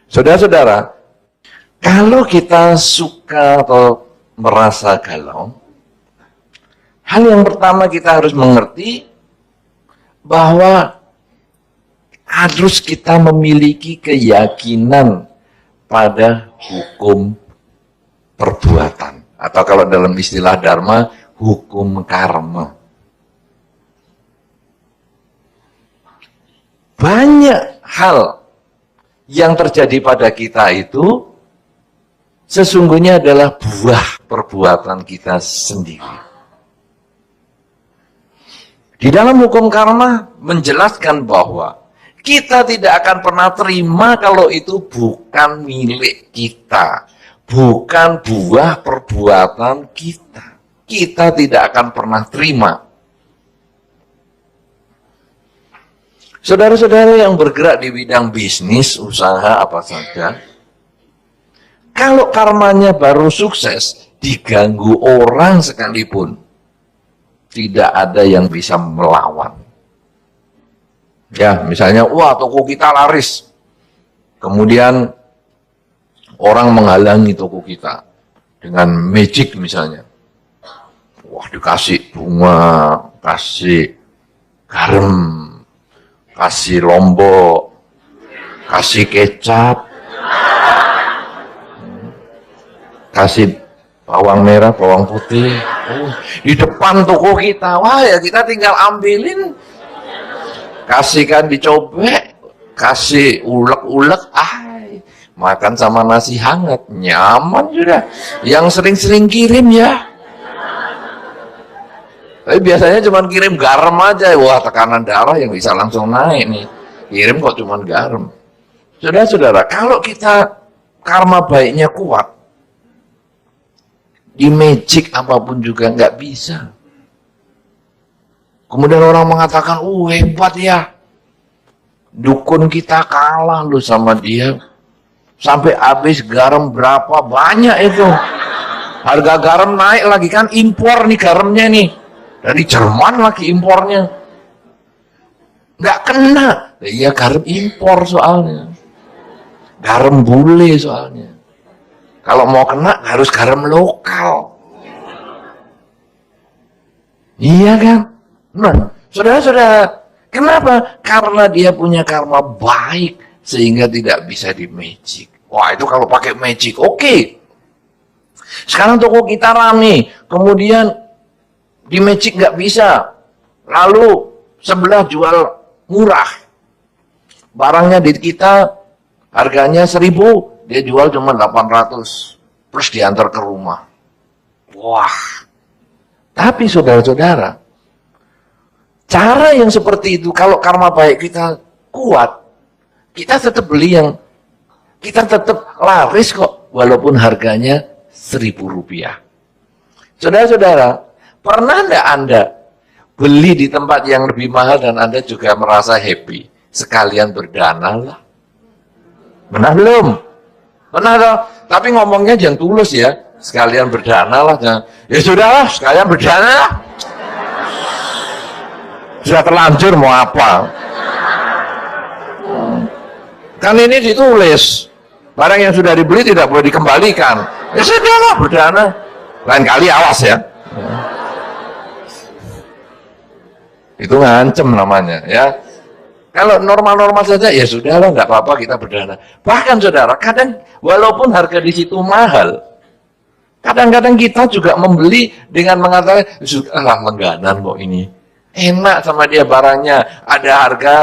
Saudara-saudara, kalau kita suka atau merasa galau, hal yang pertama kita harus mengerti bahwa harus kita memiliki keyakinan pada hukum perbuatan. Atau kalau dalam istilah Dharma, hukum karma. Banyak hal yang terjadi pada kita itu sesungguhnya adalah buah perbuatan kita sendiri. Di dalam hukum karma menjelaskan bahwa kita tidak akan pernah terima kalau itu bukan milik kita, bukan buah perbuatan kita. Kita tidak akan pernah terima. Saudara-saudara yang bergerak di bidang bisnis, usaha apa saja, kalau karmanya baru sukses, diganggu orang sekalipun, tidak ada yang bisa melawan. Ya, misalnya, wah toko kita laris. Kemudian orang menghalangi toko kita dengan magic misalnya. Wah dikasih bunga, kasih garam, kasih lombok, kasih kecap, kasih bawang merah, bawang putih, di depan toko kita. Wah ya kita tinggal ambilin, kasihkan dicobek, kasih ulek-ulek, makan sama nasi hangat, nyaman sudah. Yang sering-sering kirim ya. Tapi biasanya cuma kirim garam aja, wah tekanan darah yang bisa langsung naik nih. Kirim kok cuma garam. Saudara-saudara, kalau kita karma baiknya kuat, di magic apapun juga nggak bisa. Kemudian orang mengatakan, hebat ya, dukun kita kalah lu sama dia. Sampai habis garam berapa banyak itu. Harga garam naik lagi kan, impor nih garamnya nih. Dari Jerman lagi impornya. Nggak kena. Iya garam impor soalnya. Garam bule soalnya. Kalau mau kena harus garam lokal. Iya kan? Nah, saudara-saudara, kenapa? Karena dia punya karma baik sehingga tidak bisa di magic. Wah itu kalau pakai magic, oke. Sekarang toko kita rame, kemudian di magic nggak bisa, lalu sebelah jual murah, barangnya di kita harganya 1.000, dia jual cuma 800, plus diantar ke rumah. Wah, tapi saudara-saudara, cara yang seperti itu kalau karma baik kita kuat, kita tetap beli yang, kita tetap laris kok, walaupun harganya 1.000 rupiah. Saudara-saudara, pernah enggak Anda beli di tempat yang lebih mahal dan Anda juga merasa happy? Sekalian berdana lah. Pernah belum? Pernah dong? Tapi ngomongnya jangan tulus ya. Sekalian berdana lah. Jangan. Ya sudahlah, sekalian berdana lah. Sudah terlanjur mau apa? Kan ini ditulis. Barang yang sudah dibeli tidak boleh dikembalikan. Ya sudahlah, berdana. Lain kali awas ya. Itu ngancem namanya ya. Kalau normal-normal saja ya sudahlah, nggak apa-apa kita berdana. Bahkan saudara, kadang walaupun harga di situ mahal, kadang-kadang kita juga membeli dengan mengatakan sudahlah langganan kok ini. Enak sama dia barangnya, ada harga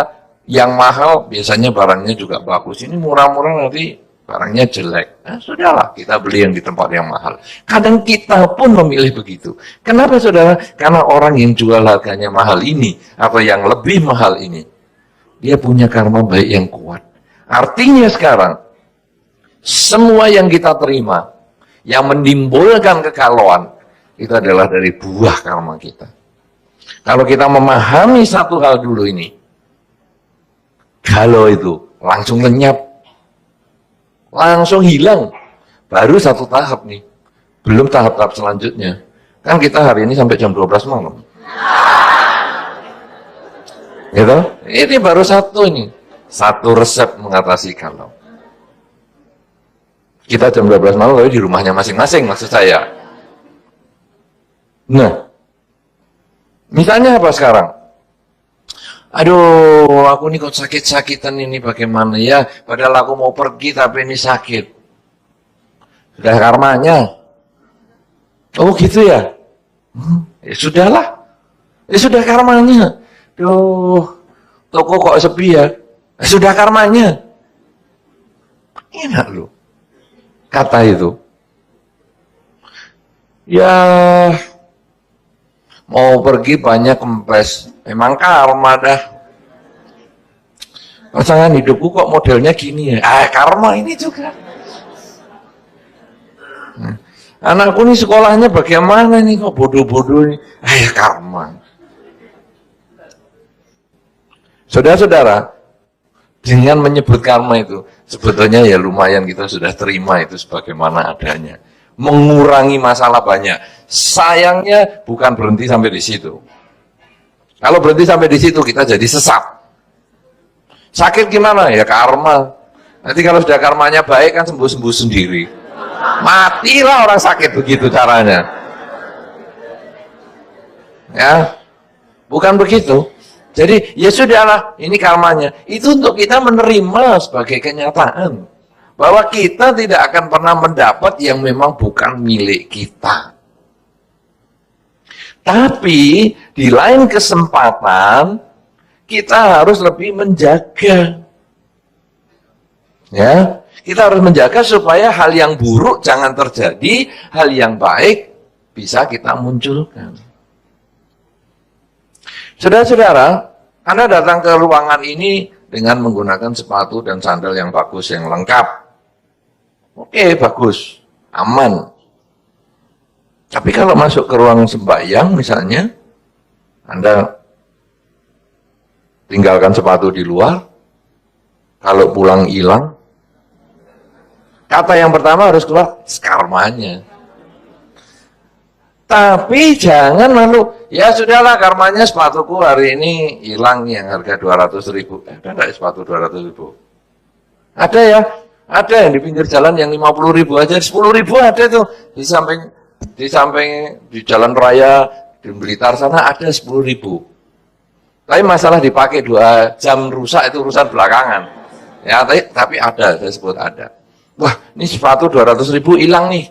yang mahal, biasanya barangnya juga bagus. Ini murah-murah nanti barangnya jelek. Nah, sudahlah kita beli yang di tempat yang mahal. Kadang kita pun memilih begitu. Kenapa saudara? Karena orang yang jual harganya mahal ini atau yang lebih mahal ini, dia punya karma baik yang kuat. Artinya sekarang semua yang kita terima yang menimbulkan kegalauan, itu adalah dari buah karma kita. Kalau kita memahami satu hal dulu ini, galau itu langsung lenyap, langsung hilang. Baru satu tahap nih, belum tahap-tahap selanjutnya. Kan kita hari ini sampai jam 12 malam. Gitu? Ini baru satu ini. Satu resep mengatasi galau. Kita jam 12 malam tapi di rumahnya masing-masing maksud saya. Nah, misalnya apa sekarang? Aduh, aku ini kok sakit-sakitan ini bagaimana ya? Padahal aku mau pergi tapi ini sakit. Sudah karmanya. Oh gitu ya? Ya sudahlah. Ya sudah karmanya. Duh, toko kok sepi ya? Ya sudah karmanya. Enak loh. Kata itu. Ya, mau pergi banyak kempes. Memang karma dah. Pasangan hidupku kok modelnya gini ya? Karma ini juga. Nah, anakku nih sekolahnya bagaimana nih kok bodoh-bodoh nih? Ya karma. Saudara-saudara, dengan menyebut karma itu, sebetulnya ya lumayan kita sudah terima itu sebagaimana adanya. Mengurangi masalah banyak. Sayangnya bukan berhenti sampai di situ. Kalau berhenti sampai di situ kita jadi sesat. Sakit gimana? Ya karma. Nanti kalau sudah karmanya baik kan sembuh-sembuh sendiri. Matilah orang sakit begitu caranya. Ya, bukan begitu. Jadi ya sudahlah, ini karmanya. Itu untuk kita menerima sebagai kenyataan bahwa kita tidak akan pernah mendapat yang memang bukan milik kita. Tapi di lain kesempatan kita harus lebih menjaga. Ya, kita harus menjaga supaya hal yang buruk jangan terjadi, hal yang baik bisa kita munculkan. Saudara-saudara, Anda datang ke ruangan ini dengan menggunakan sepatu dan sandal yang bagus, yang lengkap. Oke, bagus, aman. Tapi kalau masuk ke ruang sembahyang misalnya, Anda tinggalkan sepatu di luar, kalau pulang hilang, kata yang pertama harus keluar, karmanya. Tapi jangan lalu, ya sudahlah karmanya sepatuku hari ini hilang yang harga 200.000. Ada enggak sepatu 200.000? Ada ya? Ada yang di pinggir jalan yang 50.000 aja, 10.000 ada tuh. Di samping di jalan raya di Blitar sana ada 10.000. Tapi masalah dipakai 2 jam rusak itu urusan belakangan. Ya, tapi ada, saya sebut ada. Wah, ini sepatu 200.000 hilang nih.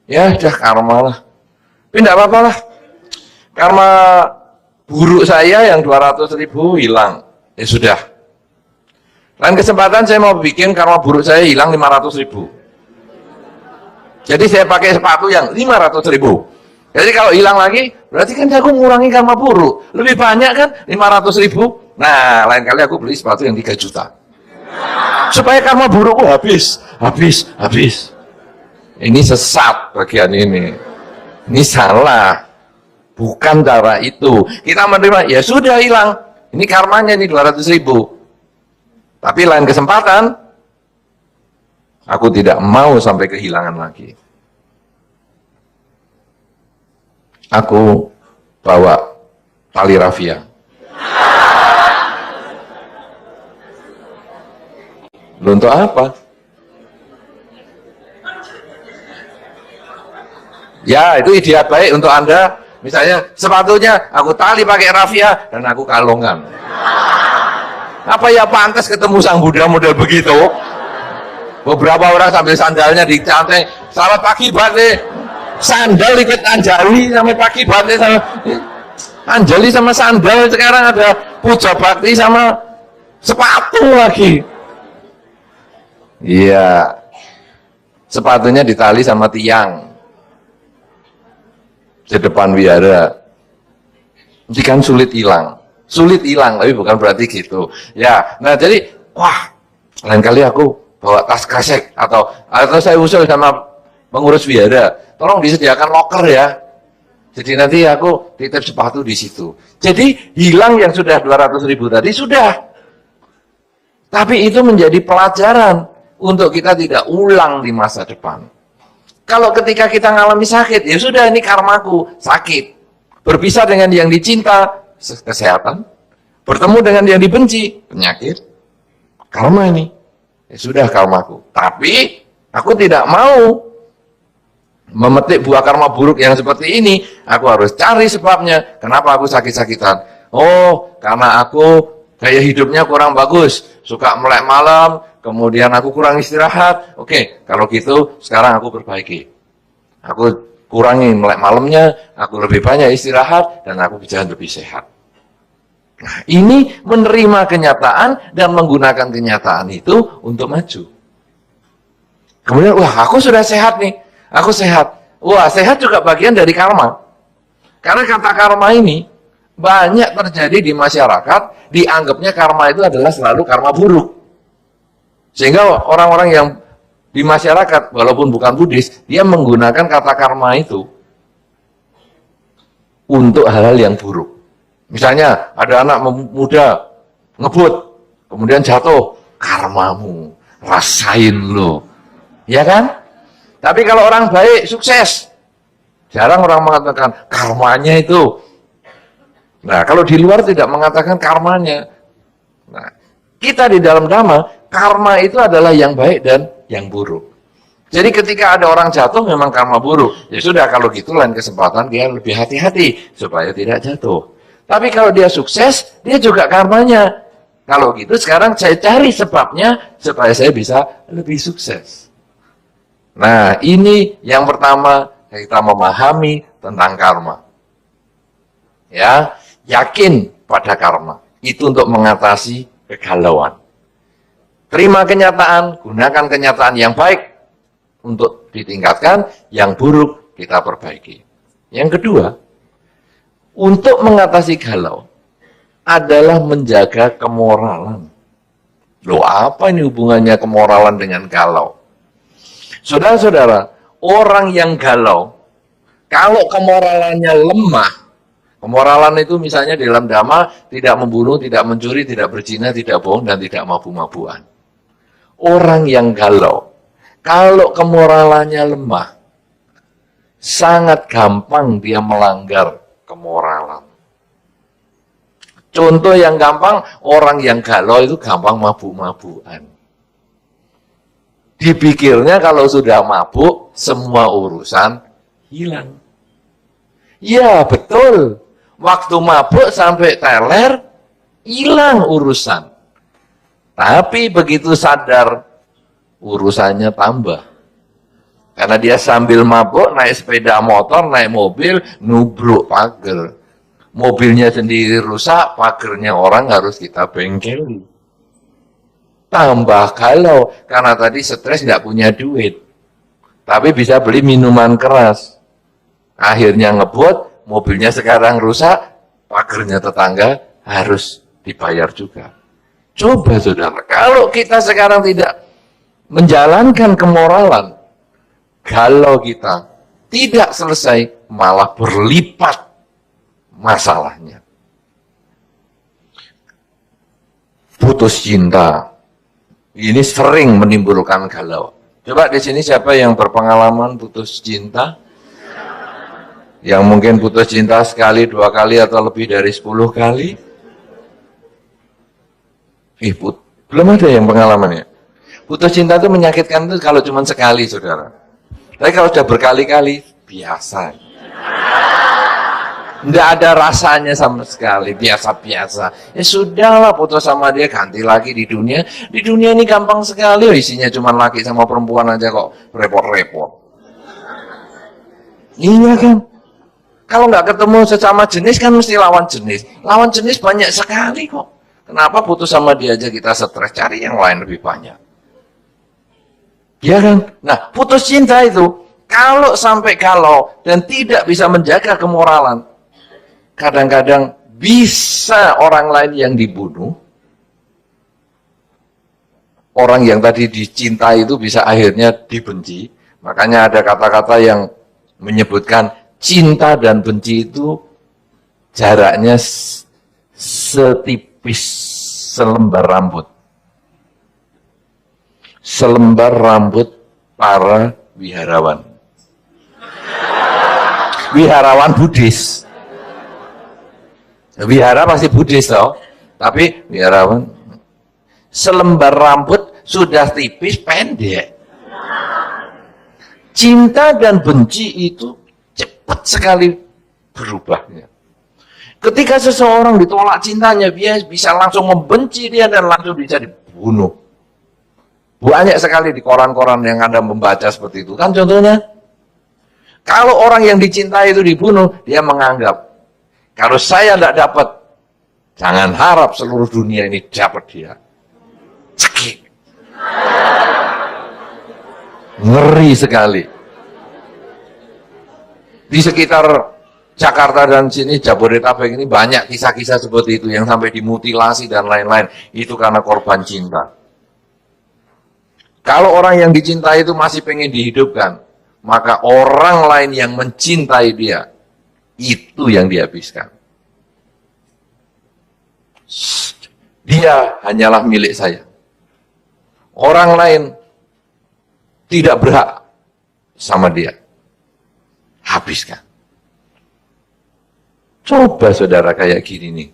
Ya, udah karma lah. Tapi enggak apa-apa lah. Karma buruk saya yang 200.000 hilang. Ya sudah. Lain kesempatan saya mau bikin karma buruk saya hilang 500.000. Jadi saya pakai sepatu yang 500.000. Jadi kalau hilang lagi, berarti kan aku mengurangi karma buruk. Lebih banyak kan 500.000. Nah, lain kali aku beli sepatu yang 3 juta. Supaya karma burukku habis. Ini sesat bagian ini. Ini salah, bukan cara itu. Kita menerima, ya sudah hilang. Ini karmanya nih 200.000. Tapi lain kesempatan, aku tidak mau sampai kehilangan lagi. Aku bawa tali rafia. Untuk apa? Ya, itu ide baik untuk Anda. Misalnya, sepatunya aku tali pakai rafia dan aku kalungan. Apa ya pantas ketemu sang Buddha model begitu? Beberapa orang sambil sandalnya dicantai. Selamat pagi, Bante. Sandal ikut Anjali sampai pagi, Bante. Sama Anjali sama sandal. Sekarang ada puja bakti sama sepatu lagi. Iya. Sepatunya ditali sama tiang di depan wihara. Jadi kan sulit hilang, tapi bukan berarti gitu. Ya, nah jadi, wah, lain kali aku bawa tas kresek atau saya usul sama pengurus wihara, tolong disediakan loker ya. Jadi nanti aku titip sepatu di situ. Jadi hilang yang sudah 200.000 tadi sudah. Tapi itu menjadi pelajaran untuk kita tidak ulang di masa depan. Kalau ketika kita ngalami sakit, ya sudah ini karmaku, sakit. Berpisah dengan yang dicinta, kesehatan. Bertemu dengan yang dibenci, penyakit. Karma ini. Ya sudah karmaku. Tapi aku tidak mau memetik buah karma buruk yang seperti ini. Aku harus cari sebabnya. Kenapa aku sakit-sakitan? Oh, karena aku gaya hidupnya kurang bagus. Suka melek malam, kemudian aku kurang istirahat. Oke, kalau gitu sekarang aku perbaiki. Aku kurangi melek malamnya, aku lebih banyak istirahat, dan aku bisa lebih sehat. Nah, ini menerima kenyataan dan menggunakan kenyataan itu untuk maju. Kemudian, wah aku sudah sehat nih, aku sehat. Wah, sehat juga bagian dari karma. Karena kata karma ini banyak terjadi di masyarakat, dianggapnya karma itu adalah selalu karma buruk. Sehingga orang-orang yang di masyarakat, walaupun bukan Buddhis, dia menggunakan kata karma itu untuk hal-hal yang buruk. Misalnya, ada anak muda ngebut, kemudian jatuh, karmamu, rasain lo. Ya kan? Tapi kalau orang baik, sukses. Jarang orang mengatakan, karmanya itu. Nah, kalau di luar tidak mengatakan karmanya. Nah, kita di dalam Dhamma, karma itu adalah yang baik dan yang buruk. Jadi ketika ada orang jatuh memang karma buruk. Ya sudah, kalau gitu lain kesempatan dia lebih hati-hati supaya tidak jatuh. Tapi kalau dia sukses, dia juga karmanya. Kalau gitu sekarang saya cari sebabnya supaya saya bisa lebih sukses. Nah, ini yang pertama kita memahami tentang karma. Ya, yakin pada karma. Itu untuk mengatasi kegalauan. Terima kenyataan, gunakan kenyataan yang baik untuk ditingkatkan, yang buruk kita perbaiki. Yang kedua, untuk mengatasi galau adalah menjaga kemoralan. Loh, apa ini hubungannya kemoralan dengan galau? Saudara-saudara, orang yang galau, kalau kemoralannya lemah, kemoralan itu misalnya di dalam Dhamma, tidak membunuh, tidak mencuri, tidak berzina, tidak bohong, dan tidak mabuk-mabukan. Orang yang galau, kalau kemoralannya lemah, sangat gampang dia melanggar kemoralan. Contoh yang gampang, orang yang galau itu gampang mabuk-mabukan. Dipikirnya kalau sudah mabuk, semua urusan hilang. Ya betul, waktu mabuk sampai teler, hilang urusan. Tapi begitu sadar, urusannya tambah. Karena dia sambil mabuk, naik sepeda motor, naik mobil, nubruk pagar. Mobilnya sendiri rusak, pagernya orang harus kita bengkeli. Tambah galau, karena tadi stres nggak punya duit. Tapi bisa beli minuman keras. Akhirnya ngebut, mobilnya sekarang rusak, pagernya tetangga harus dibayar juga. Coba saudara, kalau kita sekarang tidak menjalankan kemoralan, galau kita tidak selesai, malah berlipat masalahnya. Putus cinta, ini sering menimbulkan galau. Coba di sini siapa yang berpengalaman putus cinta? Yang mungkin putus cinta sekali, 2 kali, atau lebih dari 10 kali? Belum ada yang pengalamannya. Putus cinta itu menyakitkan itu kalau cuma sekali, saudara. Tapi kalau sudah berkali-kali, biasa. Tidak ada rasanya sama sekali, biasa-biasa. Ya sudahlah, putus sama dia, ganti lagi di dunia. Di dunia ini gampang sekali, isinya cuma laki sama perempuan aja kok, repot-repot. Iya kan? Kalau nggak ketemu sesama jenis kan mesti lawan jenis. Lawan jenis banyak sekali kok. Kenapa putus sama dia aja kita stres, cari yang lain lebih banyak. Ya kan? Nah, putus cinta itu, kalau sampai galau dan tidak bisa menjaga kemoralan, kadang-kadang bisa orang lain yang dibunuh, orang yang tadi dicintai itu bisa akhirnya dibenci. Makanya ada kata-kata yang menyebutkan cinta dan benci itu jaraknya setipis selembar rambut. Selembar rambut para wiharawan. Wiharawan Buddhis. Wihara pasti Buddhis toh, tapi wiharawan selembar rambut sudah tipis pendek. Cinta dan benci itu cepat sekali berubahnya. Ketika seseorang ditolak cintanya, dia bisa langsung membenci dia dan langsung bisa dibunuh. Banyak sekali di koran-koran yang Anda membaca seperti itu. Kan contohnya, kalau orang yang dicintai itu dibunuh, dia menganggap, kalau saya tidak dapat, jangan harap seluruh dunia ini dapat dia. Cekik. Ngeri sekali. Di sekitar Jakarta dan sini, Jabodetabek ini banyak kisah-kisah seperti itu yang sampai dimutilasi dan lain-lain. Itu karena korban cinta. Kalau orang yang dicintai itu masih pengen dihidupkan, maka orang lain yang mencintai dia, itu yang dihabiskan. Dia hanyalah milik saya. Orang lain tidak berhak sama dia. Habiskan. Coba saudara kayak gini nih.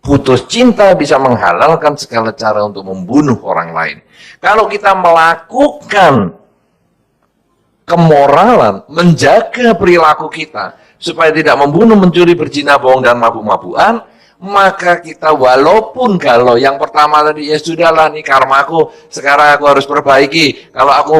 Putus cinta bisa menghalalkan segala cara untuk membunuh orang lain. Kalau kita melakukan kemoralan, menjaga perilaku kita, supaya tidak membunuh, mencuri, berzina, bohong, dan mabuk-mabukan, maka kita walaupun kalau yang pertama tadi, ya sudahlah nih karmaku, sekarang aku harus perbaiki. Kalau aku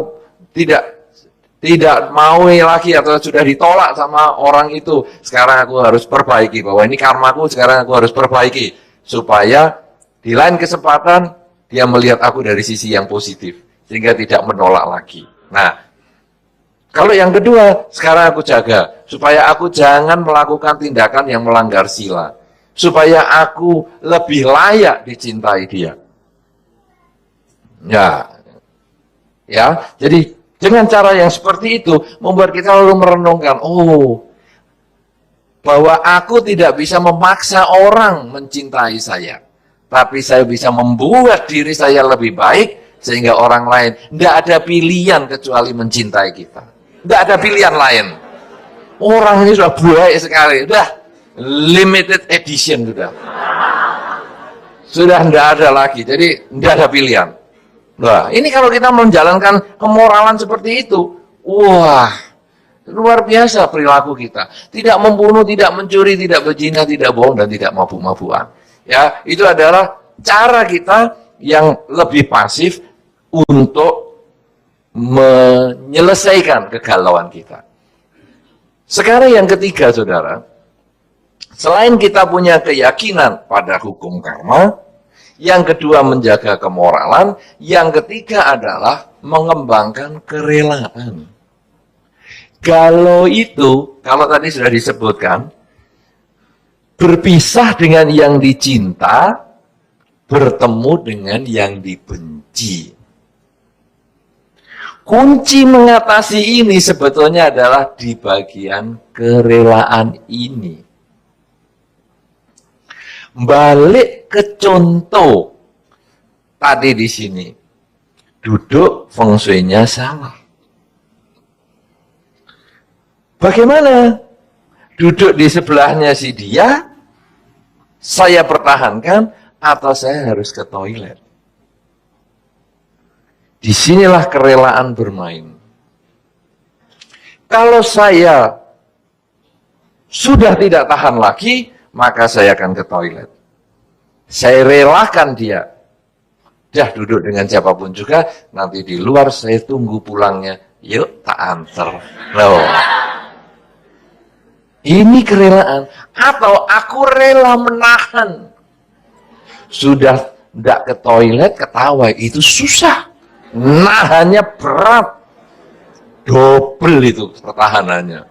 tidak mau lagi atau sudah ditolak sama orang itu, sekarang aku harus perbaiki, bahwa ini karmaku, sekarang aku harus perbaiki, supaya di lain kesempatan dia melihat aku dari sisi yang positif, sehingga tidak menolak lagi. Nah, kalau yang kedua, sekarang aku jaga, supaya aku jangan melakukan tindakan yang melanggar sila, supaya aku lebih layak dicintai dia. Ya, jadi dengan cara yang seperti itu, membuat kita lalu merenungkan, bahwa aku tidak bisa memaksa orang mencintai saya. Tapi saya bisa membuat diri saya lebih baik, sehingga orang lain, tidak ada pilihan kecuali mencintai kita. Tidak ada pilihan lain. Orang ini sudah baik sekali, sudah limited edition sudah. Sudah tidak ada lagi, jadi tidak ada pilihan. Nah, ini kalau kita menjalankan kemoralan seperti itu, wah, luar biasa perilaku kita. Tidak membunuh, tidak mencuri, tidak berzina, tidak bohong, dan tidak mabuk-mabukan. Ya, itu adalah cara kita yang lebih pasif untuk menyelesaikan kegalauan kita. Sekarang yang ketiga, saudara, selain kita punya keyakinan pada hukum karma, yang kedua menjaga kemoralan, yang ketiga adalah mengembangkan kerelaan. Kalau tadi sudah disebutkan, berpisah dengan yang dicinta, bertemu dengan yang dibenci. Kunci mengatasi ini sebetulnya adalah di bagian kerelaan ini. Balik ke contoh tadi di sini, duduk feng shui-nya salah. Bagaimana? Duduk di sebelahnya si dia, saya pertahankan, atau saya harus ke toilet? Disinilah kerelaan bermain. Kalau saya sudah tidak tahan lagi, maka saya akan ke toilet. Saya relakan dia. Dah duduk dengan siapapun juga, nanti di luar saya tunggu pulangnya. Yuk, tak antar. Loh. Ini kerelaan. Atau aku rela menahan. Sudah tidak ke toilet, ketawa. Itu susah. Nahannya berat. Double itu pertahanannya.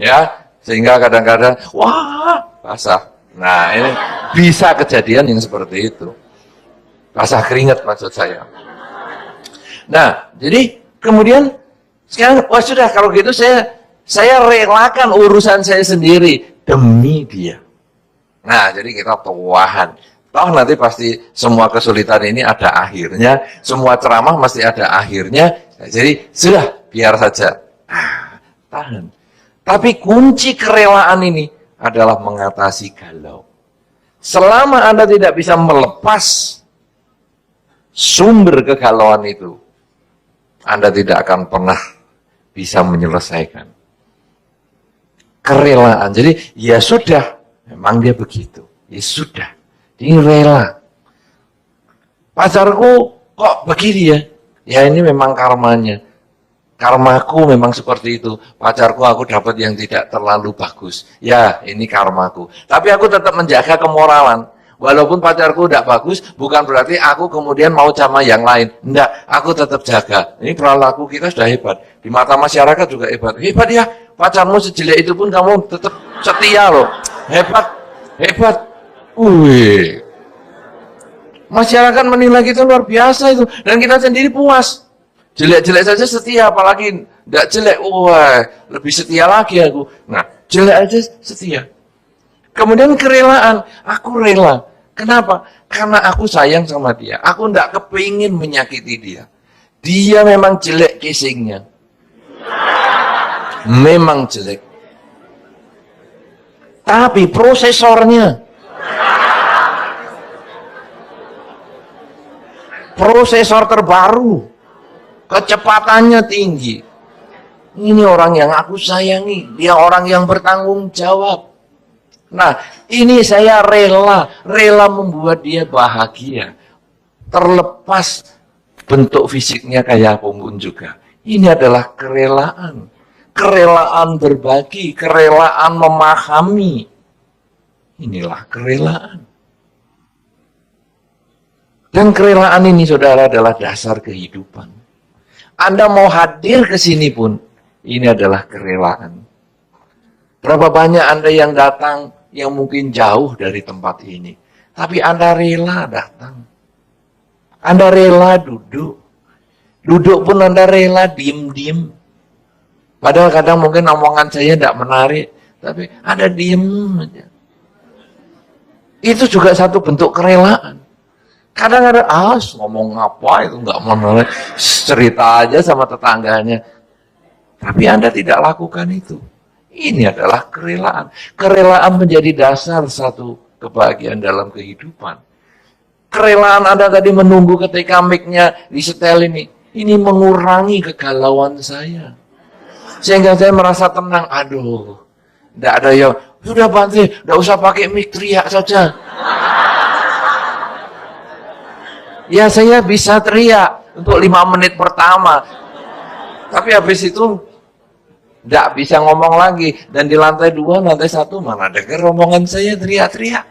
Ya, sehingga kadang-kadang, wah, basah. Nah, ini bisa kejadian yang seperti itu. Basah keringat maksud saya. Nah, jadi kemudian sekarang, wah sudah kalau gitu saya Saya relakan urusan saya sendiri demi dia. Nah, jadi kita tuahan. Toh nanti pasti semua kesulitan ini ada akhirnya, semua ceramah mesti ada akhirnya. Jadi sudah, biar saja. Tahan. Tapi kunci kerelaan ini adalah mengatasi galau. Selama Anda tidak bisa melepas sumber kegalauan itu, Anda tidak akan pernah bisa menyelesaikan. Kerelaan. Jadi ya sudah, memang dia begitu. Ya sudah, dia rela. Pacarku kok begini ya? Ya ini memang karmanya. Karmaku memang seperti itu. Pacarku aku dapat yang tidak terlalu bagus. Ya ini karmaku. Tapi aku tetap menjaga kemoralan. Walaupun pacarku tidak bagus, bukan berarti aku kemudian mau sama yang lain. Enggak, aku tetap jaga. Ini perilaku kita sudah hebat. Di mata masyarakat juga hebat. Hebat ya, pacarmu sejelek itu pun kamu tetap setia loh. Hebat, hebat. Wih. Masyarakat menilai kita luar biasa itu. Dan kita sendiri puas. Jelek-jelek saja setia, apalagi tidak jelek. Wah, lebih setia lagi aku. Nah, jelek aja setia. Kemudian kerelaan, aku rela. Kenapa? Karena aku sayang sama dia. Aku tidak kepingin menyakiti dia. Dia memang jelek casingnya. Memang jelek. Tapi prosesornya. Prosesor terbaru. Kecepatannya tinggi. Ini orang yang aku sayangi. Dia orang yang bertanggung jawab. Nah, ini saya rela membuat dia bahagia. Terlepas bentuk fisiknya kayak apapun juga. Ini adalah kerelaan. Kerelaan berbagi, kerelaan memahami. Inilah kerelaan. Dan kerelaan ini, saudara, adalah dasar kehidupan. Anda mau hadir ke sini pun, ini adalah kerelaan. Berapa banyak Anda yang datang, yang mungkin jauh dari tempat ini. Tapi Anda rela datang. Anda rela duduk. Duduk pun Anda rela diem-diem. Padahal kadang mungkin omongan saya tidak menarik. Tapi Anda diem aja. Itu juga satu bentuk kerelaan. Kadang ada, ngomong apa itu nggak menarik. Cerita aja sama tetangganya. Tapi Anda tidak lakukan itu. Ini adalah kerelaan. Kerelaan menjadi dasar satu kebahagiaan dalam kehidupan. Kerelaan Anda tadi menunggu ketika mic-nya disetel ini mengurangi kegalauan saya. Sehingga saya merasa tenang. Aduh, tidak ada yang, sudah Bante, tidak usah pakai mic, teriak saja. Ya saya bisa teriak untuk 5 menit pertama. Tapi habis itu tidak bisa ngomong lagi. Dan di lantai 2, lantai 1 mana dengar omongan saya teriak-teriak.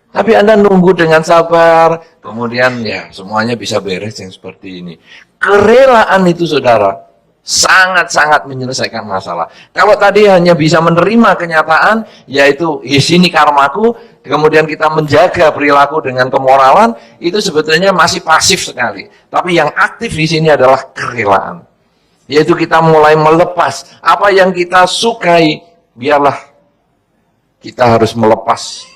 Tapi Anda nunggu dengan sabar. Kemudian ya semuanya bisa beres yang seperti ini. Kerelaan itu, saudara, sangat-sangat menyelesaikan masalah. Kalau tadi hanya bisa menerima kenyataan, yaitu sini karmaku, kemudian kita menjaga perilaku dengan kemoralan, itu sebetulnya masih pasif sekali. Tapi yang aktif di sini adalah kerelaan. Yaitu kita mulai melepas apa yang kita sukai, biarlah kita harus melepas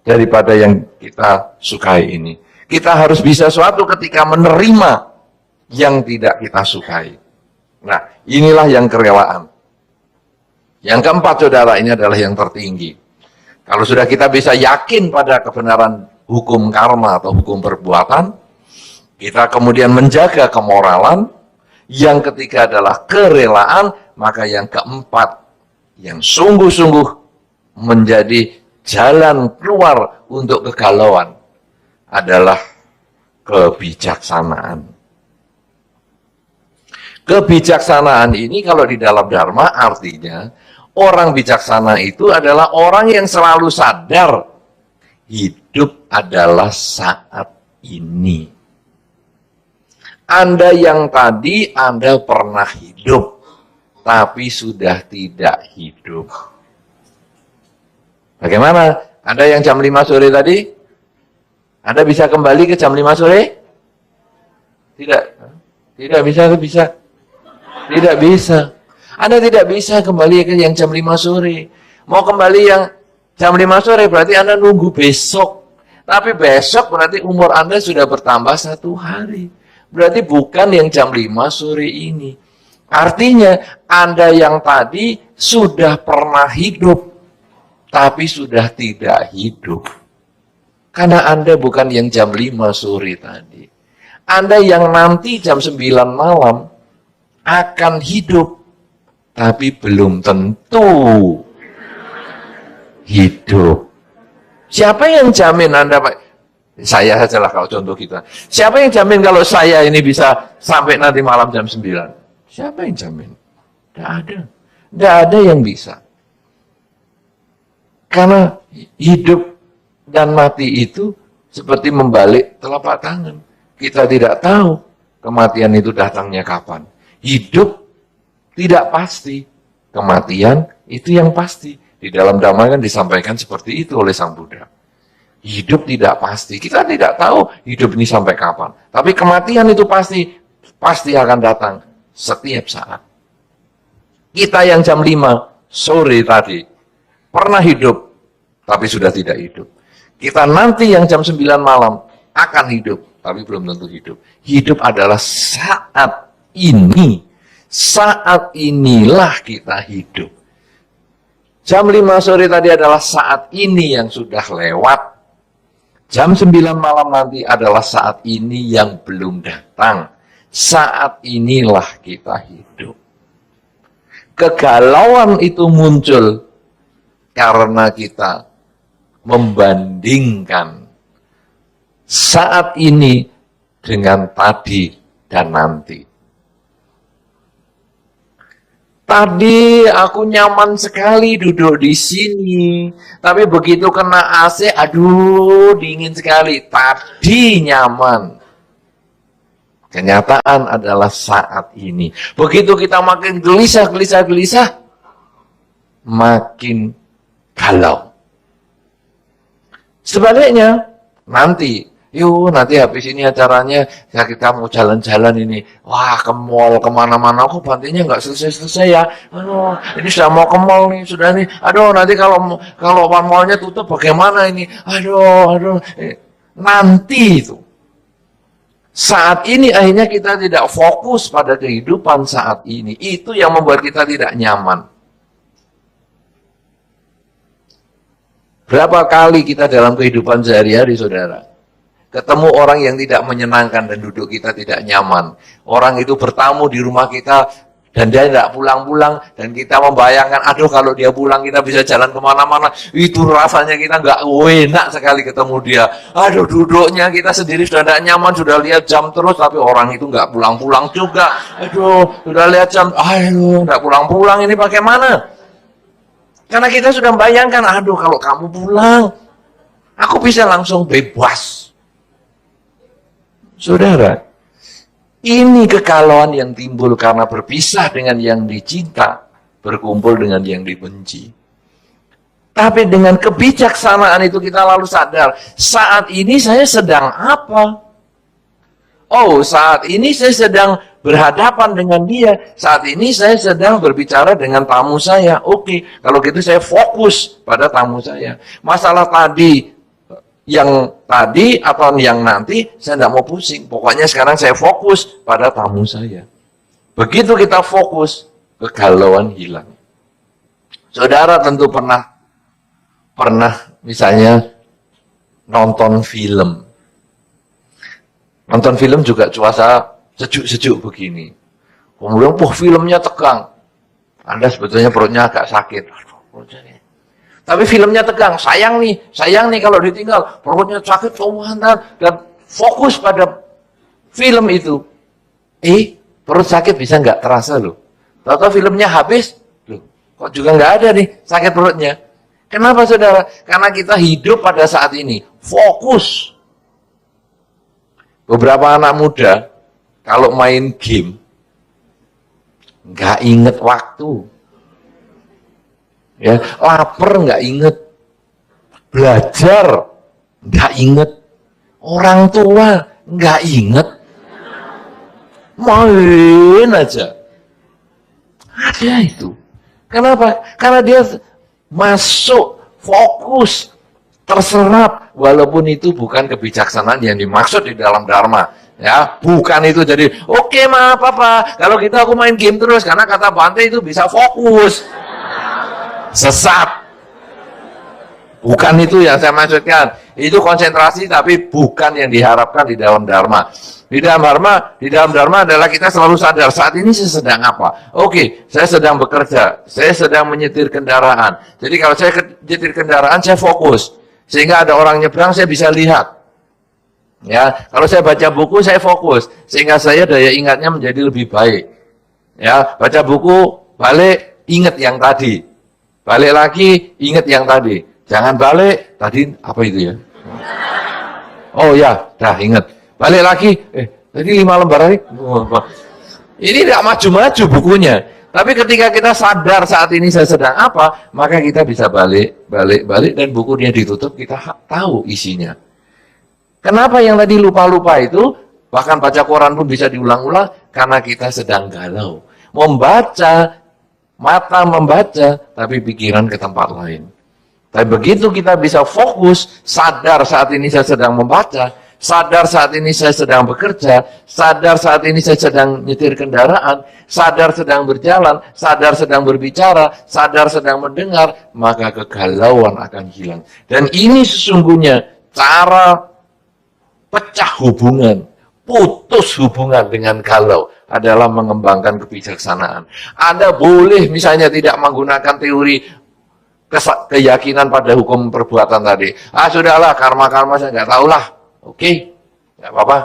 daripada yang kita sukai ini. Kita harus bisa suatu ketika menerima yang tidak kita sukai. Nah, inilah yang kerelaan. Yang keempat, saudara, ini adalah yang tertinggi. Kalau sudah kita bisa yakin pada kebenaran hukum karma atau hukum perbuatan, kita kemudian menjaga kemoralan. Yang ketiga adalah kerelaan, maka yang keempat, yang sungguh-sungguh menjadi jalan keluar untuk kegalauan adalah kebijaksanaan. Kebijaksanaan ini kalau di dalam Dharma artinya orang bijaksana itu adalah orang yang selalu sadar hidup adalah saat ini. Anda yang tadi Anda pernah hidup, tapi sudah tidak hidup. Bagaimana? Anda yang jam 5 sore tadi, Anda bisa kembali ke jam 5 sore? Tidak. Tidak bisa, bisa. Tidak bisa. Anda tidak bisa kembali ke yang jam 5 sore. Mau kembali yang jam 5 sore berarti Anda nunggu besok. Tapi besok berarti umur Anda sudah bertambah 1 hari. Berarti bukan yang jam 5 sore ini. Artinya Anda yang tadi sudah pernah hidup, tapi sudah tidak hidup. Karena Anda bukan yang jam 5 sore tadi. Anda yang nanti jam 9 malam akan hidup, tapi belum tentu hidup. Siapa yang jamin Anda, Pak? Saya sajalah kalau contoh kita. Siapa yang jamin kalau saya ini bisa sampai nanti malam jam 9? Siapa yang jamin? Tidak ada. Tidak ada yang bisa. Karena hidup dan mati itu seperti membalik telapak tangan. Kita tidak tahu kematian itu datangnya kapan. Hidup tidak pasti. Kematian itu yang pasti. Di dalam Dhamma kan disampaikan seperti itu oleh Sang Buddha. Hidup tidak pasti. Kita tidak tahu hidup ini sampai kapan. Tapi kematian itu pasti akan datang setiap saat. Kita yang jam 5 sore tadi pernah hidup, tapi sudah tidak hidup. Kita nanti yang jam 9 malam akan hidup, tapi belum tentu hidup. Hidup adalah saat ini. Saat inilah kita hidup. Jam 5 sore tadi adalah saat ini yang sudah lewat. Jam 9 malam nanti adalah saat ini yang belum datang. Saat inilah kita hidup. Kegalauan itu muncul karena kita membandingkan saat ini dengan tadi dan nanti. Tadi aku nyaman sekali duduk di sini, tapi begitu kena AC, aduh dingin sekali. Tadi nyaman. Kenyataan adalah saat ini. Begitu kita makin gelisah, makin galau. Sebaliknya, nanti habis ini acaranya, ya kita mau jalan-jalan ini. Wah, ke mall, kemana-mana. Kok bantinya nggak selesai-selesai ya? Aduh, ini sudah mau ke mall nih, sudah nih. Aduh, nanti kalau mallnya tutup bagaimana ini? Aduh. Nanti itu. Saat ini akhirnya kita tidak fokus pada kehidupan saat ini. Itu yang membuat kita tidak nyaman. Berapa kali kita dalam kehidupan sehari-hari, saudara? Ketemu orang yang tidak menyenangkan dan duduk kita tidak nyaman. Orang itu bertamu di rumah kita dan dia tidak pulang-pulang. Dan kita membayangkan, aduh kalau dia pulang kita bisa jalan kemana-mana. Itu rasanya kita nggak enak sekali ketemu dia. Aduh duduknya kita sendiri sudah tidak nyaman, sudah lihat jam terus. Tapi orang itu nggak pulang-pulang juga. Aduh sudah lihat jam, aduh nggak pulang-pulang ini bagaimana? Karena kita sudah membayangkan, aduh kalau kamu pulang, aku bisa langsung bebas. Saudara, ini kegalauan yang timbul karena berpisah dengan yang dicinta, berkumpul dengan yang dibenci. Tapi dengan kebijaksanaan itu kita lalu sadar, saat ini saya sedang apa? Oh, saat ini saya sedang berhadapan dengan dia. Saat ini saya sedang berbicara dengan tamu saya. Oke, kalau gitu saya fokus pada tamu saya. Masalah tadi, yang tadi atau yang nanti, saya tidak mau pusing. Pokoknya sekarang saya fokus pada tamu saya. Begitu kita fokus, kegalauan hilang. Saudara tentu pernah misalnya nonton film. Nonton film juga cuaca sejuk-sejuk begini. Kemudian, filmnya tegang. Anda sebetulnya perutnya agak sakit. Aduh, perutnya nih. Tapi filmnya tegang, sayang nih kalau ditinggal, perutnya sakit, dan fokus pada film itu. Perut sakit bisa nggak terasa loh. Tahu-tahu filmnya habis, loh, kok juga nggak ada nih sakit perutnya. Kenapa saudara? Karena kita hidup pada saat ini, fokus. Beberapa anak muda, kalau main game, nggak inget waktu. Ya, lapar nggak inget, belajar nggak inget, orang tua nggak inget, main aja. Ada itu. Kenapa? Karena dia masuk, fokus, terserap, walaupun itu bukan kebijaksanaan yang dimaksud di dalam Dharma. Ya, bukan itu jadi, oke maaf Papa, kalau gitu aku main game terus, karena kata Bante itu bisa fokus. Sesat. Bukan itu yang saya maksudkan. Itu konsentrasi tapi bukan yang diharapkan di dalam Dharma. Di dalam Dharma adalah kita selalu sadar saat ini saya sedang apa. Oke, saya sedang bekerja, saya sedang menyetir kendaraan. Jadi kalau saya menyetir kendaraan saya fokus. Sehingga ada orang nyebrang saya bisa lihat. Ya, kalau saya baca buku saya fokus sehingga saya daya ingatnya menjadi lebih baik. Ya, baca buku balik ingat yang tadi. Balik lagi ingat yang tadi. Jangan balik tadi apa itu ya? Oh ya, dah ingat. Balik lagi, tadi 5 lembar lagi. Ini tidak maju-maju bukunya. Tapi ketika kita sadar saat ini saya sedang apa, maka kita bisa balik, dan bukunya ditutup, kita tahu isinya. Kenapa yang tadi lupa-lupa itu, bahkan baca koran pun bisa diulang-ulang, karena kita sedang galau. Membaca, mata membaca, tapi pikiran ke tempat lain. Tapi begitu kita bisa fokus, sadar saat ini saya sedang membaca, sadar saat ini saya sedang bekerja, sadar saat ini saya sedang nyetir kendaraan, sadar sedang berjalan, sadar sedang berbicara, sadar sedang mendengar, maka kegalauan akan hilang. Dan ini sesungguhnya cara pecah hubungan, putus hubungan dengan galau adalah mengembangkan kebijaksanaan. Anda boleh misalnya tidak menggunakan teori keyakinan pada hukum perbuatan tadi. Sudahlah, karma-karma saya nggak tahu lah. Oke, nggak apa-apa.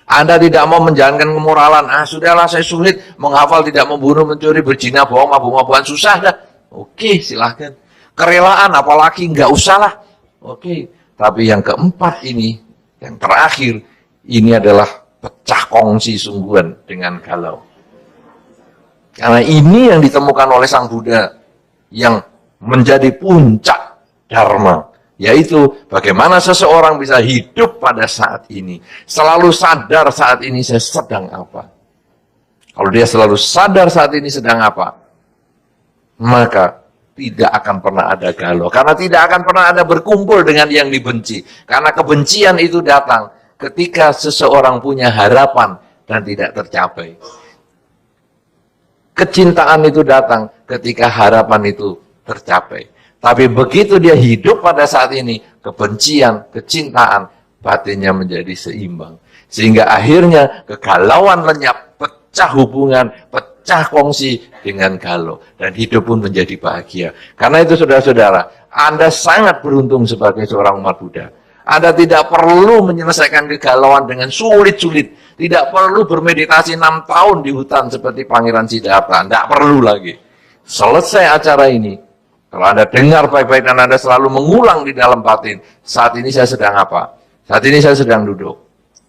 Anda tidak mau menjalankan kemoralan. Sudahlah, saya sulit menghafal, tidak membunuh, mencuri, berzina, bohong, mabuk-mabukan, susah dah. Oke, silahkan. Kerelaan, apalagi nggak usah lah. Oke. Tapi yang keempat ini, yang terakhir, ini adalah pecah kongsi sungguhan dengan galau. Karena ini yang ditemukan oleh Sang Buddha, yang menjadi puncak Dharma. Yaitu bagaimana seseorang bisa hidup pada saat ini. Selalu sadar saat ini saya sedang apa. Kalau dia selalu sadar saat ini sedang apa, maka tidak akan pernah ada galau. Karena tidak akan pernah ada berkumpul dengan yang dibenci. Karena kebencian itu datang ketika seseorang punya harapan dan tidak tercapai. Kecintaan itu datang ketika harapan itu tercapai. Tapi begitu dia hidup pada saat ini, kebencian, kecintaan, batinnya menjadi seimbang. Sehingga akhirnya kegalauan lenyap, pecah hubungan, pecah kongsi dengan galau. Dan hidup pun menjadi bahagia. Karena itu saudara-saudara, Anda sangat beruntung sebagai seorang umat Buddha. Anda tidak perlu menyelesaikan kegalauan dengan sulit-sulit. Tidak perlu bermeditasi 6 tahun di hutan seperti Pangeran Siddhartha. Tidak perlu lagi. Selesai acara ini, kalau Anda dengar baik-baik dan Anda selalu mengulang di dalam batin, saat ini saya sedang apa? Saat ini saya sedang duduk.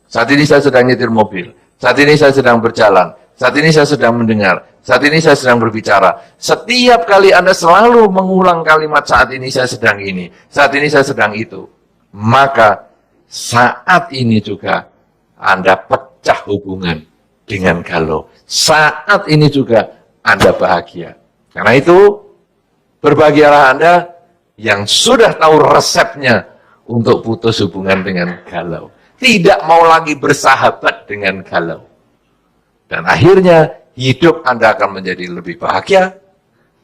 Saat ini saya sedang nyetir mobil. Saat ini saya sedang berjalan. Saat ini saya sedang mendengar. Saat ini saya sedang berbicara. Setiap kali Anda selalu mengulang kalimat saat ini saya sedang ini. Saat ini saya sedang itu. Maka saat ini juga Anda pecah hubungan dengan galau. Saat ini juga Anda bahagia. Karena itu, berbahagialah Anda yang sudah tahu resepnya untuk putus hubungan dengan galau. Tidak mau lagi bersahabat dengan galau. Dan akhirnya hidup Anda akan menjadi lebih bahagia.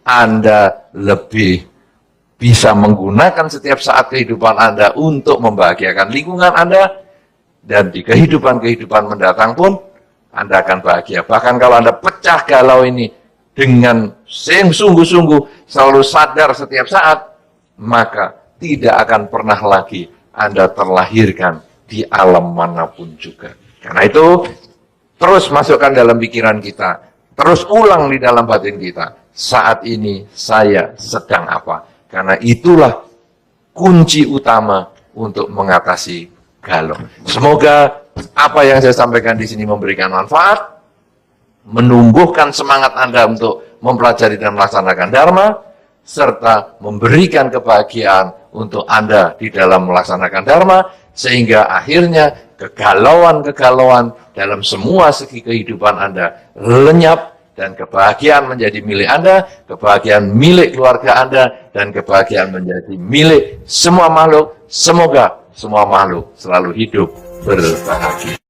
Anda lebih bisa menggunakan setiap saat kehidupan Anda untuk membahagiakan lingkungan Anda. Dan di kehidupan-kehidupan mendatang pun Anda akan bahagia. Bahkan kalau Anda pecah galau ini dengan sungguh-sungguh selalu sadar setiap saat, maka tidak akan pernah lagi Anda terlahirkan di alam manapun juga. Karena itu, terus masukkan dalam pikiran kita, terus ulang di dalam batin kita, saat ini saya sedang apa. Karena itulah kunci utama untuk mengatasi galau. Semoga apa yang saya sampaikan di sini memberikan manfaat, menumbuhkan semangat Anda untuk mempelajari dan melaksanakan Dharma, serta memberikan kebahagiaan untuk Anda di dalam melaksanakan Dharma, sehingga akhirnya kegalauan-kegalauan dalam semua segi kehidupan Anda lenyap, dan kebahagiaan menjadi milik Anda, kebahagiaan milik keluarga Anda, dan kebahagiaan menjadi milik semua makhluk. Semoga semua makhluk selalu hidup berbahagia.